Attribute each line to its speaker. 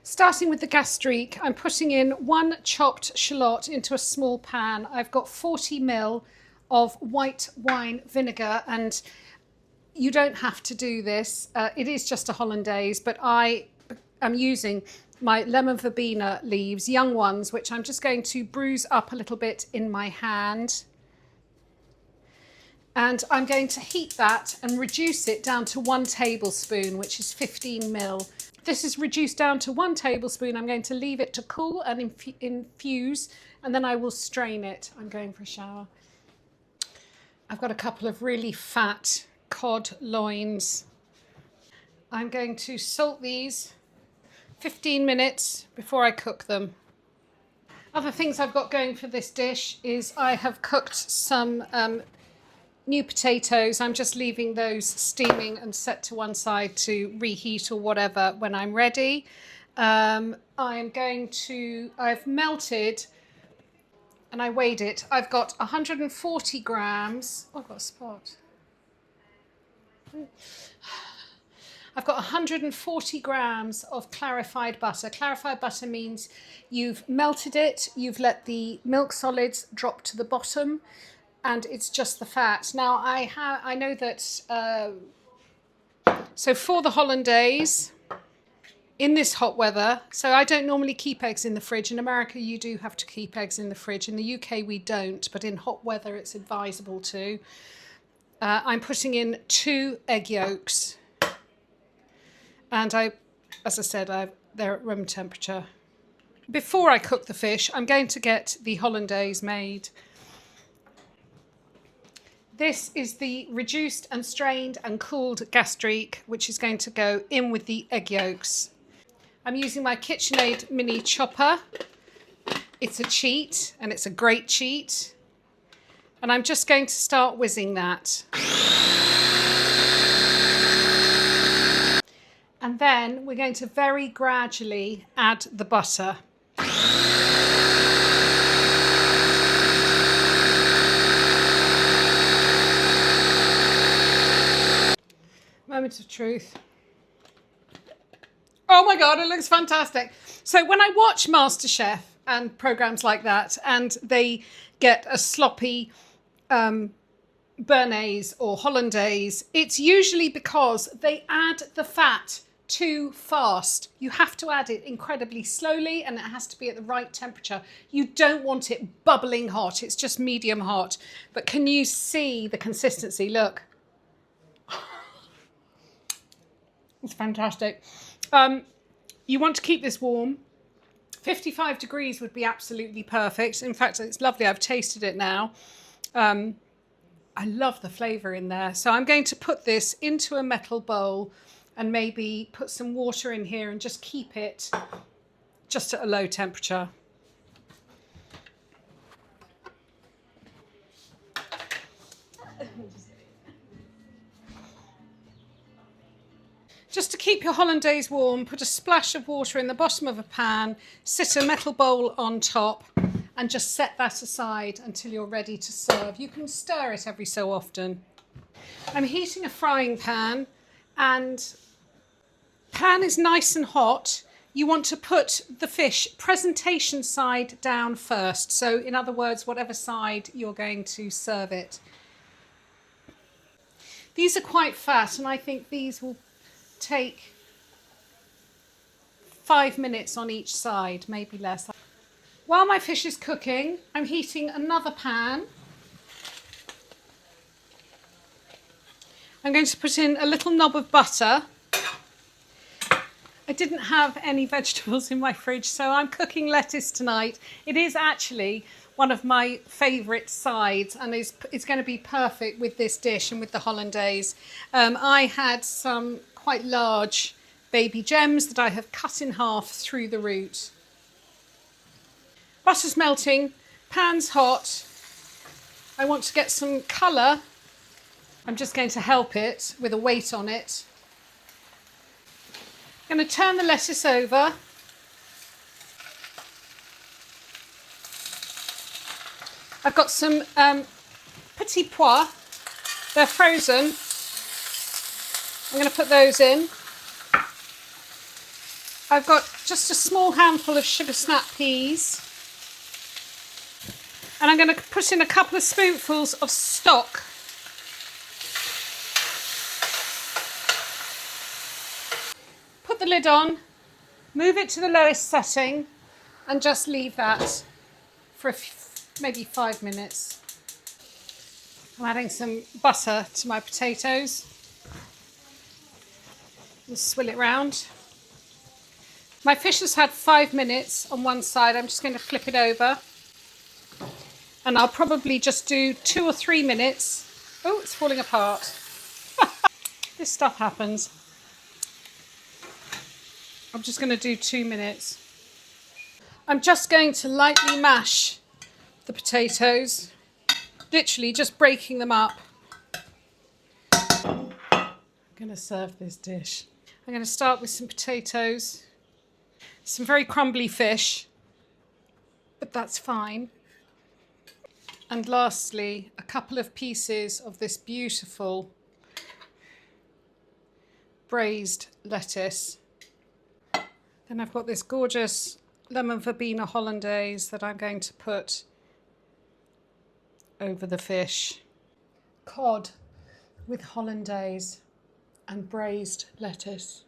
Speaker 1: Starting with the gastrique, I'm putting in 1 chopped shallot into a small pan. I've got 40 ml of white wine vinegar, and you don't have to do this. It is just a hollandaise, but I am using my lemon verbena leaves, young ones, which I'm just going to bruise up a little bit in my hand. And I'm going to heat that and reduce it down to 1 tablespoon, which is 15 ml. This is reduced down to 1 tablespoon. I'm going to leave it to cool and infuse, and then I will strain it. I'm going for a shower. I've got a couple of really fat cod loins. I'm going to salt these 15 minutes before I cook them. Other things I've got going for this dish is I have cooked some new potatoes. I'm just leaving those steaming and set to one side to reheat or whatever when I'm ready. I've melted and I weighed it. I've got 140 grams. Oh, I've got a spot. I've got 140 grams of clarified butter. Clarified butter means you've melted it, you've let the milk solids drop to the bottom, and it's just the fat. Now I know that, so for the hollandaise, in this hot weather, so I don't normally keep eggs in the fridge. In America, you do have to keep eggs in the fridge. In the UK, we don't, but in hot weather, it's advisable to. I'm putting in 2 egg yolks. And as I said, they're at room temperature. Before I cook the fish, I'm going to get the hollandaise made. This is the reduced and strained and cooled gastrique, which is going to go in with the egg yolks. I'm using my KitchenAid mini chopper. It's a cheat, and it's a great cheat. And I'm just going to start whizzing that. And then we're going to very gradually add the butter. Moment of truth. Oh my God, it looks fantastic. So when I watch MasterChef and programs like that, and they get a sloppy béarnaise or hollandaise, it's usually because they add the fat too fast. You have to add it incredibly slowly, and it has to be at the right temperature. You don't want it bubbling hot. It's just medium hot. But can you see the consistency? Look. It's fantastic. You want to keep this warm. 55 degrees would be absolutely perfect. In fact, it's lovely. I've tasted it now. I love the flavour in there. So I'm going to put this into a metal bowl and maybe put some water in here and just keep it just at a low temperature. Just to keep your hollandaise warm, put a splash of water in the bottom of a pan, sit a metal bowl on top, and just set that aside until you're ready to serve. You can stir it every so often. I'm heating a frying pan, and pan is nice and hot. You want to put the fish presentation side down first. So in other words, whatever side you're going to serve it. These are quite fat, and I think these will take 5 minutes on each side, maybe less. While my fish is cooking, I'm heating another pan. I'm going to put in a little knob of butter. I didn't have any vegetables in my fridge, so I'm cooking lettuce tonight. It is actually one of my favourite sides, and it's going to be perfect with this dish and with the hollandaise. I had some quite large baby gems that I have cut in half through the root. Butter's melting, pan's hot. I want to get some colour. I'm just going to help it with a weight on it. I'm going to turn the lettuce over. I've got some petits pois. They're frozen. I'm going to put those in. I've got just a small handful of sugar snap peas. And I'm going to put in a couple of spoonfuls of stock. Put the lid on, move it to the lowest setting, and just leave that for maybe 5 minutes. I'm adding some butter to my potatoes. And swill it round. My fish has had 5 minutes on one side. I'm just going to flip it over. And I'll probably just do 2 or 3 minutes. Oh, it's falling apart. This stuff happens. I'm just going to do 2 minutes. I'm just going to lightly mash the potatoes, literally just breaking them up. I'm going to serve this dish. I'm going to start with some potatoes, some very crumbly fish, but that's fine. And lastly, a couple of pieces of this beautiful braised lettuce. Then I've got this gorgeous lemon verbena hollandaise that I'm going to put over the fish. Cod with hollandaise and braised lettuce.